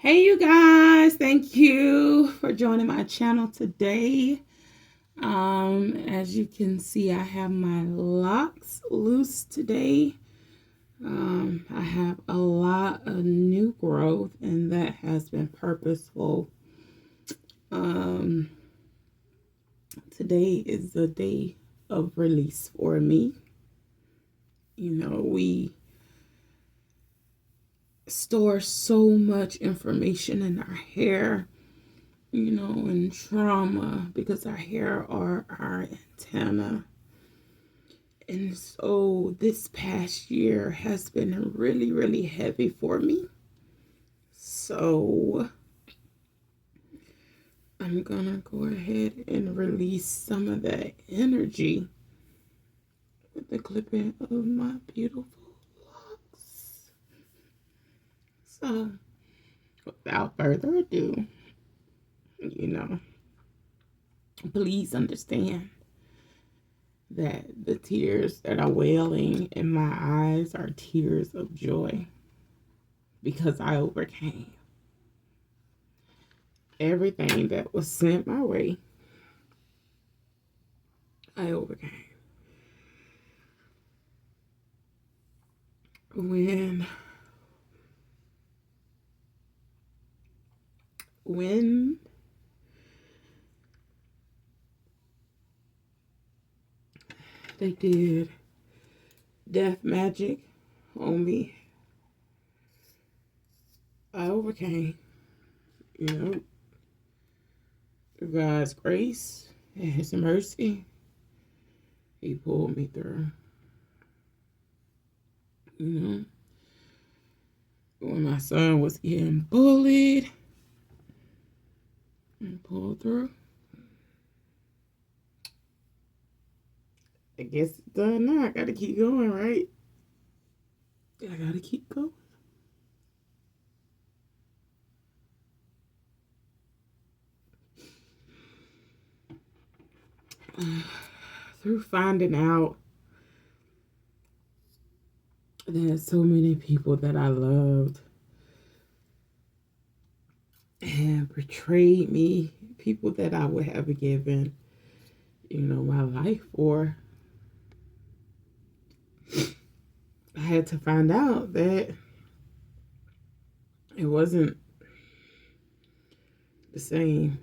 Hey, you guys, thank you for joining my channel today. As you can see, I have my locks loose today. I have a lot of new growth, and that has been purposeful. Today is the day of release for me. We store so much information in our hair, and trauma, because our hair are our antenna. And so this past year has been really, really heavy for me. So I'm gonna go ahead and release some of that energy with the clipping of my beautiful locks. So without further ado, please understand that the tears that are welling in my eyes are tears of joy, because I overcame everything that was sent my way. I overcame. When they did death magic on me, I overcame. Through God's grace and His mercy, He pulled me through. When my son was getting bullied, and pulled through. I guess it's done now. I gotta keep going, right? I gotta keep going. Through finding out that so many people that I loved have betrayed me, people that I would have given, my life for, I had to find out that it wasn't the same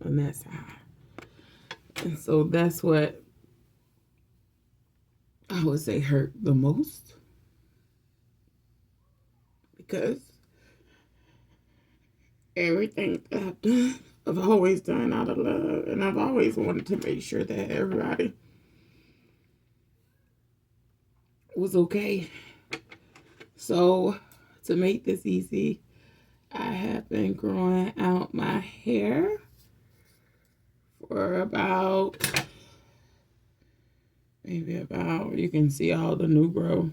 on that side. And so that's what I would say hurt the most, because everything that I've done, I've always done out of love, and I've always wanted to make sure that everybody was okay. So to make this easy, I have been growing out my hair for you can see all the new growth.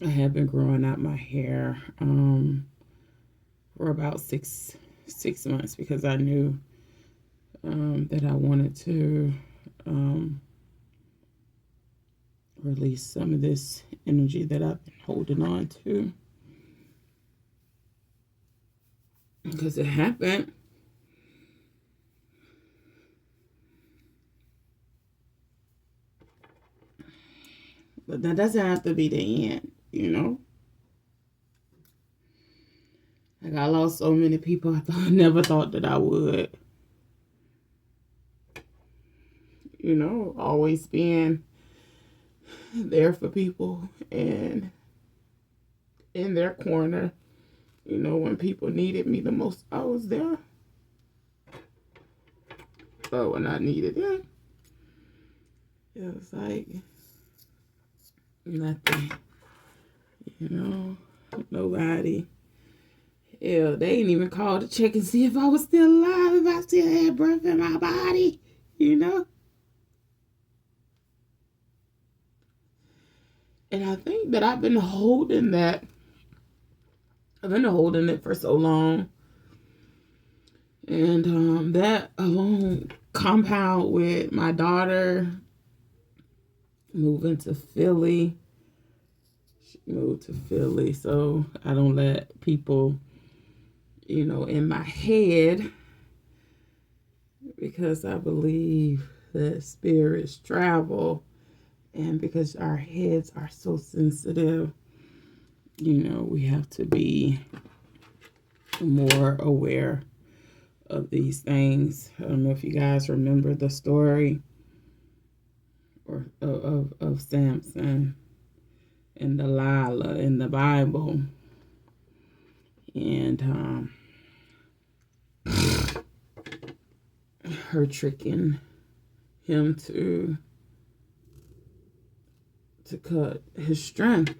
I have been growing out my hair for about six months, because I knew that I wanted to release some of this energy that I've been holding on to, because it happened. But that doesn't have to be the end, Like, I lost so many people I never thought that I would. Always being there for people and in their corner. When people needed me the most, I was there. But when I needed them, it was like nothing. Nobody. Hell, they ain't even called to check and see if I was still alive, if I still had breath in my body, And I think that I've been holding it for so long. And that alone, compound with my daughter moving to Philly, She moved to Philly, so I don't let people, in my head, because I believe that spirits travel, and because our heads are so sensitive, we have to be more aware of these things. I don't know if you guys remember the story or of Samson and Delilah in the Bible, and her tricking him to cut his strength.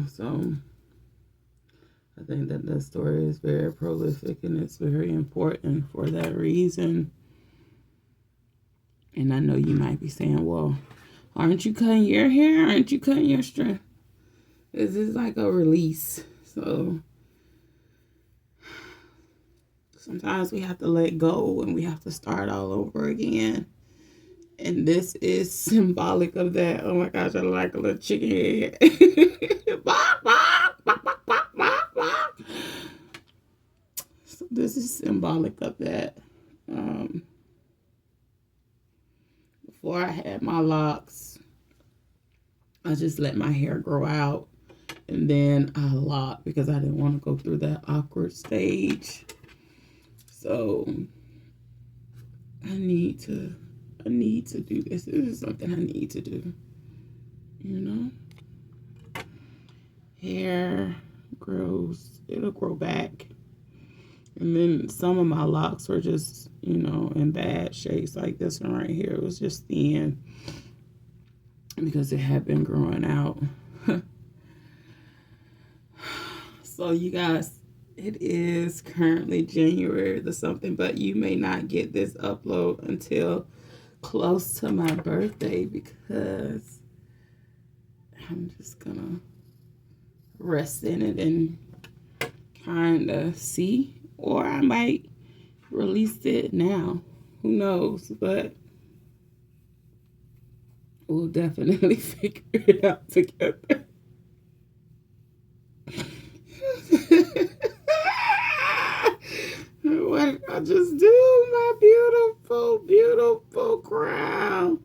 So I think that the story is very prolific and it's very important for that reason. And I know you might be saying, well, aren't you cutting your hair? Aren't you cutting your strength? This is like a release. So sometimes we have to let go and we have to start all over again. And this is symbolic of that. Oh my gosh, I look like a little chicken head. So this is symbolic of that. Before I had my locks, I just let my hair grow out. And then I locked because I didn't want to go through that awkward stage. So I need to do this. This is something I need to do. Hair grows, it'll grow back. And then some of my locks were just, in bad shapes. Like this one right here, it was just thin because it had been growing out. So you guys, it is currently January the something, but you may not get this upload until close to my birthday because I'm just gonna rest in it and kind of see, or I might release it now. Who knows? But we'll definitely figure it out together. What did I just do? My beautiful, beautiful crown.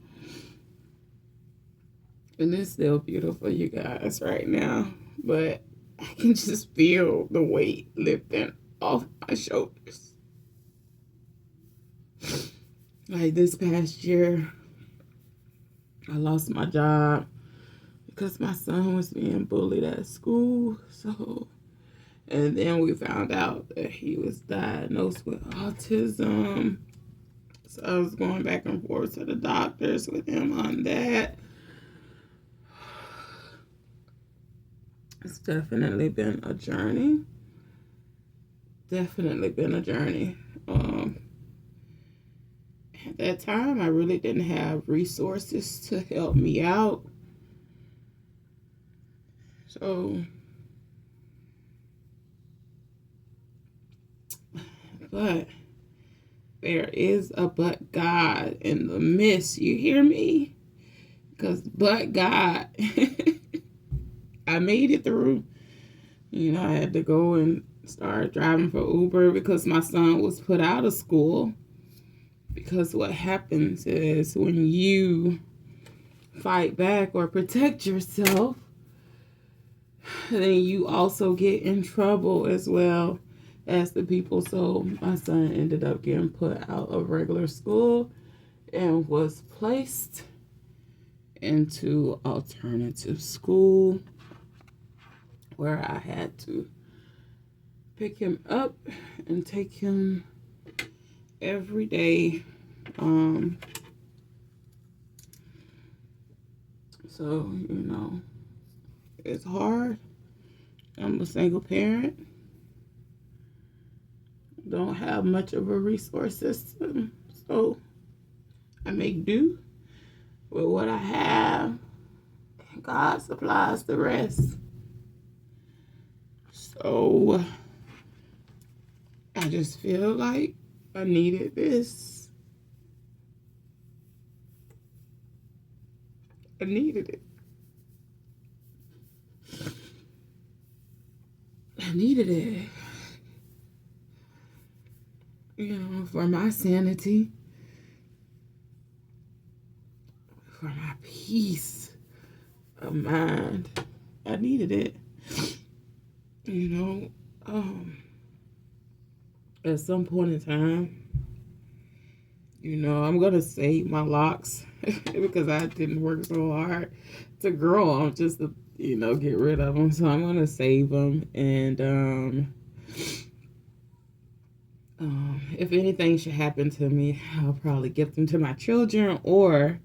And it's still beautiful, you guys, right now. But I can just feel the weight lifting off my shoulders. Like this past year, I lost my job because my son was being bullied at school. And then we found out that he was diagnosed with autism. So I was going back and forth to the doctors with him on that. It's definitely been a journey. Definitely been a journey. At that time, I really didn't have resources to help me out. So, but there is a but God in the midst. You hear me? Because but God, I made it through. I had to go and start driving for Uber because my son was put out of school. Because what happens is when you fight back or protect yourself, then you also get in trouble as well as the people. So my son ended up getting put out of regular school and was placed into alternative school where I had to pick him up and take him every day. So, it's hard. I'm a single parent. Don't have much of a resource system. So, I make do with what I have. And God supplies the rest. So, I just feel like I needed this. I needed it. I needed it, for my sanity, for my peace of mind. I needed it. At some point in time, I'm gonna save my locks because I didn't work so hard to grow them, just to get rid of them. So I'm gonna save them, and if anything should happen to me, I'll probably give them to my children, or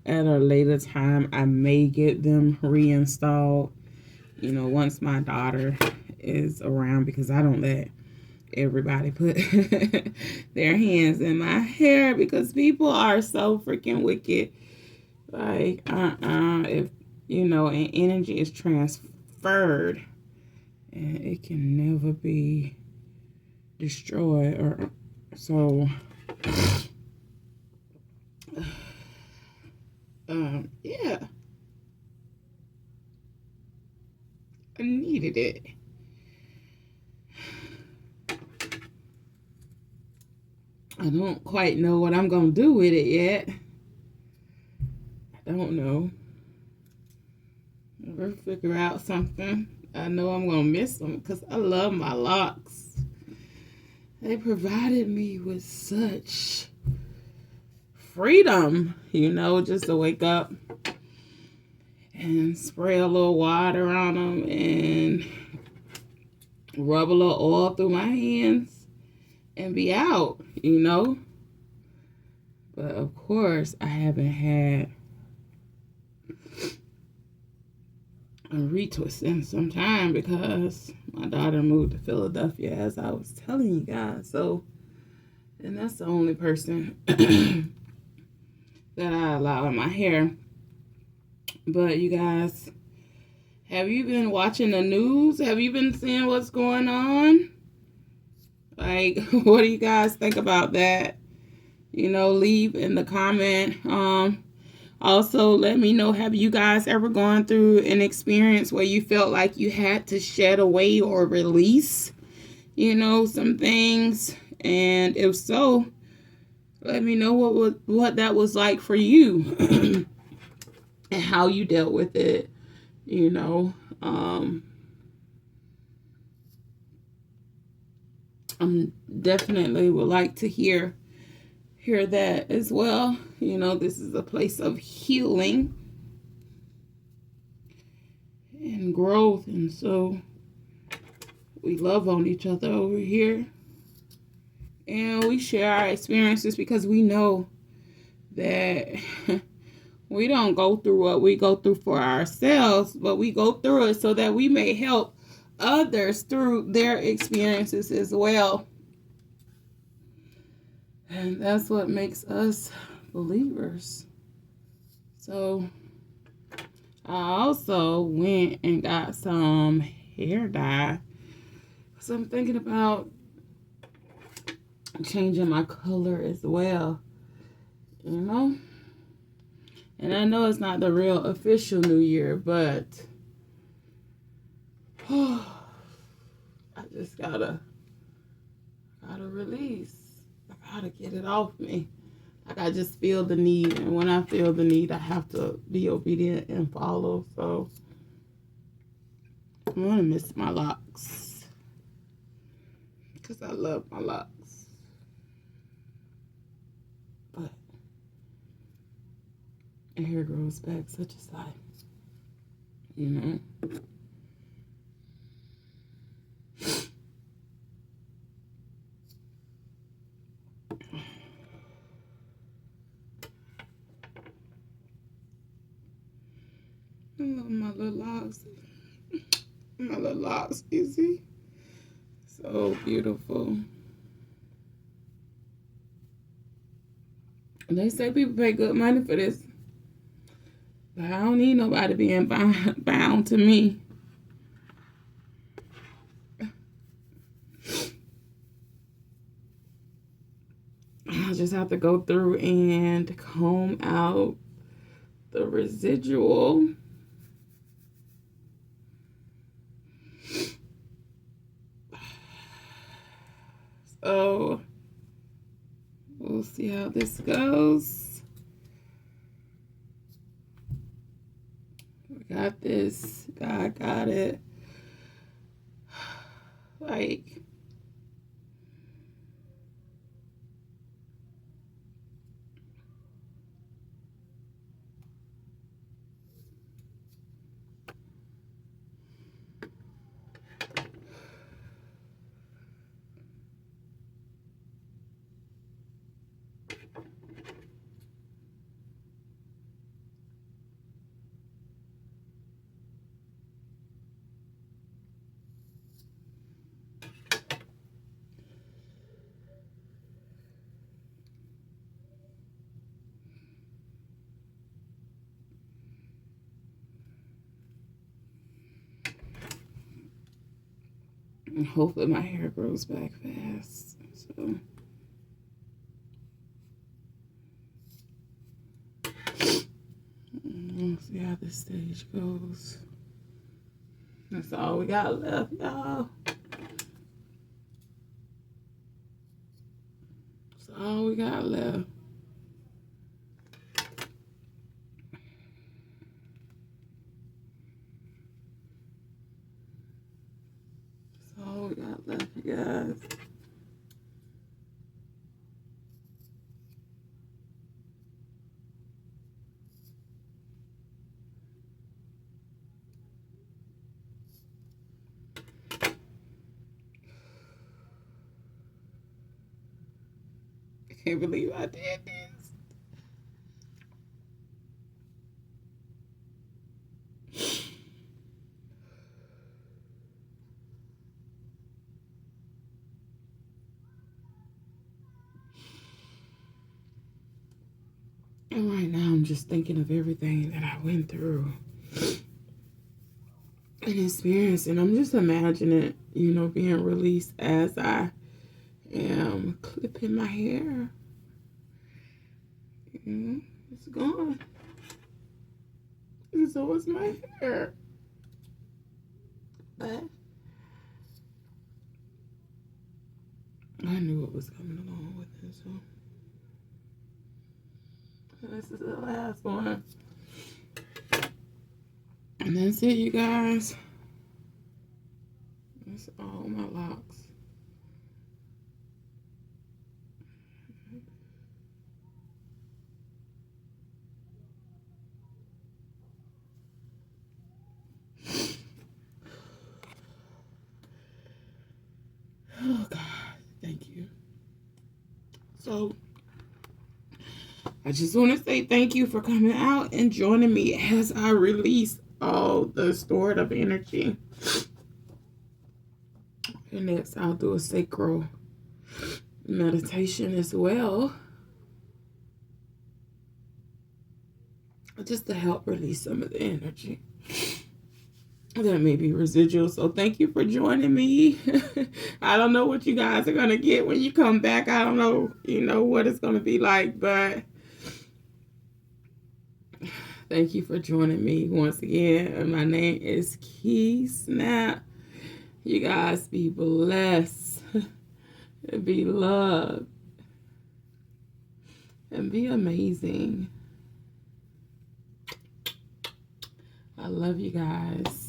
at a later time I may get them reinstalled, once my daughter is around, because I don't let everybody put their hands in my hair, because people are so freaking wicked. Like, if, an energy is transferred, and it can never be destroyed, or so. Yeah, I needed it. I don't quite know what I'm gonna do with it yet. I don't know. We'll figure out something. I know I'm gonna miss them because I love my locks. They provided me with such freedom, just to wake up and spray a little water on them and rub a little oil through my hands and be out, But of course, I haven't had a retwist in some time because my daughter moved to Philadelphia, as I was telling you guys. So, and that's the only person that I allow in my hair. But you guys, have you been watching the news? Have you been seeing what's going on? Like, what do you guys think about that? Leave in the comment. Also, let me know, have you guys ever gone through an experience where you felt like you had to shed away or release, some things? And if so, let me know what that was like for you and how you dealt with it, definitely would like to hear that as well. This is a place of healing and growth, and so we love on each other over here, and we share our experiences because we know that we don't go through what we go through for ourselves, but we go through it so that we may help others through their experiences as well. And that's what makes us believers. So I also went and got some hair dye. So I'm thinking about changing my color as well. And I know it's not the real official New Year, but I just gotta release. I gotta get it off me. Like, I just feel the need, and when I feel the need, I have to be obedient and follow. So I'm gonna miss my locks because I love my locks. But hair grows back, such as life, I love my little locks. My little locks, you see? So beautiful. And they say people pay good money for this. But I don't need nobody being bound to me. I just have to go through and comb out the residual. So we'll see how this goes. We got this. God got it. Like, hopefully my hair grows back fast. So we'll see how this stage goes. That's all we got left, y'all. That's all we got left. That's all we got left, you guys. I can't believe I did this. And right now I'm just thinking of everything that I went through and experienced. And I'm just imagining, you know, being released as I am clipping my hair. It's gone. And so is my hair. But I knew what was coming along with it, so this is the last one. And that's it, you guys. That's all my locks. Oh, God. Thank you. So, I just want to say thank you for coming out and joining me as I release all the stored up energy. And next, I'll do a sacral meditation as well, just to help release some of the energy that may be residual. So thank you for joining me. I don't know what you guys are going to get when you come back. I don't know, you know, what it's going to be like, but thank you for joining me once again. My name is Key Snap. You guys be blessed, be loved, and be amazing. I love you guys.